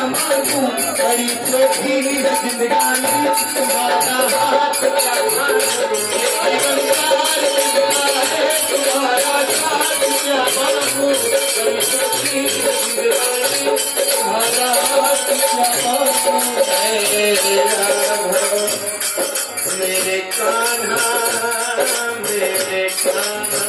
मांगू, बड़ी छोटी है जिंदगानी, तुम्हारा हाथ क्या मांगू, जीवन सार मिलता है, तुम्हारा साथ क्या मांगू, बड़ी छोटी है जिंदगानी, तुम्हारा हाथ क्या मांगू। मेरे कान्हा, मेरे कान्हा,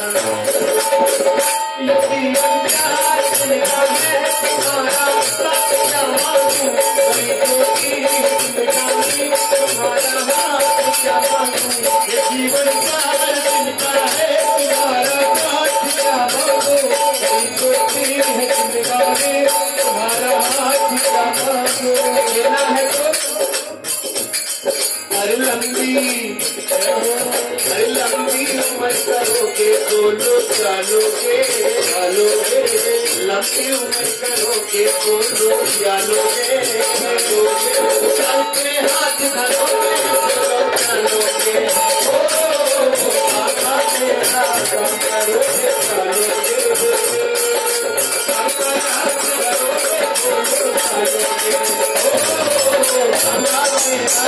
जीवन प्यार मिलता है, तुम्हारा साथ क्या मांगू, बड़ी छोटी जिंदगानी, तुम्हारा हाथ क्या मांगू, ये जीवन प्यार मिलता है, तुम्हारा साथ क्या मांगू, बड़ी छोटी है जिंदगानी, तुम्हारा हाथ क्या मांगू। लेना है तो अरे लंबी उम्र करोगे, बोलो चलोगे, चलोगे, लंबी उम्र करोगे, बोलो चलोगे, चलोगे, चलते हाथ धरोगे, बोलो चलोगे, बाबा मेरा काम करोगे, चलोगे, बाबा हाथ धरोगे, बोलो चलोगे, बाबा मेरा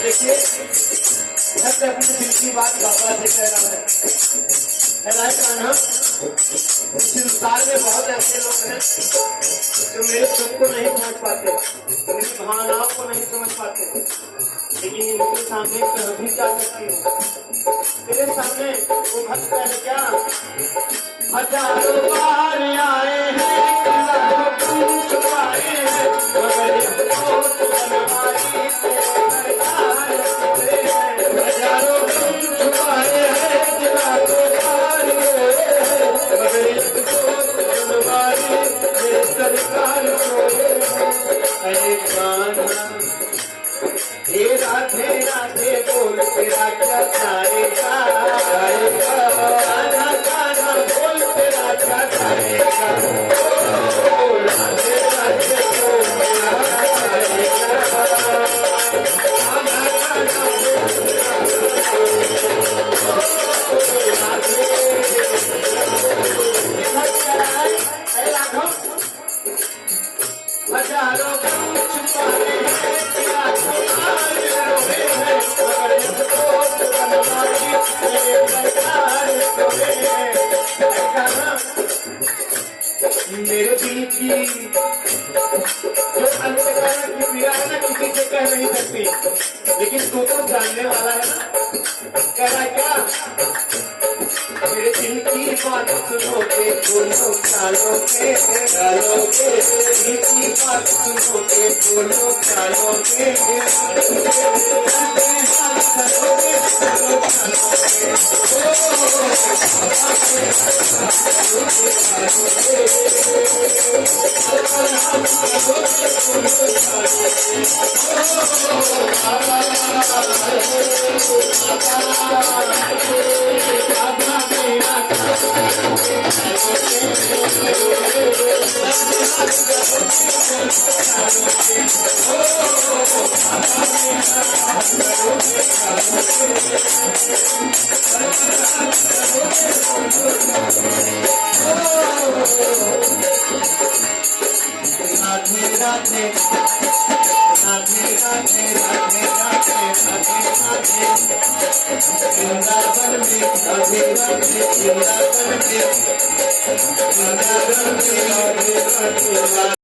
देखिए मैं अपने दिल की बात बाबा से कह रहा है कान्हा, संसार में बहुत ऐसे लोग हैं जो मेरे दुख को नहीं समझ पाते, मेरी भावनाओं को नहीं समझ पाते, लेकिन इनके सामने कह भी जा सकती हूँ। तेरे सामने वो भक्त है क्या, हजारों बार आए हैं, लाखों पूछ पाए हैं, मगर इसको तो बनवाई सरकार से है। हजारों पूछ पाए हैं, लाखों बार आए हैं, मगर इसको तो बनवाई सरकार से। अरे कान्हा हे राधे राधे बोल तेरा क्या जाएगा, कान्हा कान्हा बोल तेरा क्या जाएगा, राधे राधे बोल तेरा जाएगा, कान्हा कान्हा बोल हजारों छुपाए मेरे दिल की जो अंतकरण की पीड़ा है ना, किसी से कह नहीं सकती, लेकिन तू तो जानने वाला है ना। कह रहा है क्या, मेरे दिल की बात सुनोगे, बोलो चलोगे, चलोगे, दिल की बात सुनोगे, बोलो चलोगे, वृंदावन में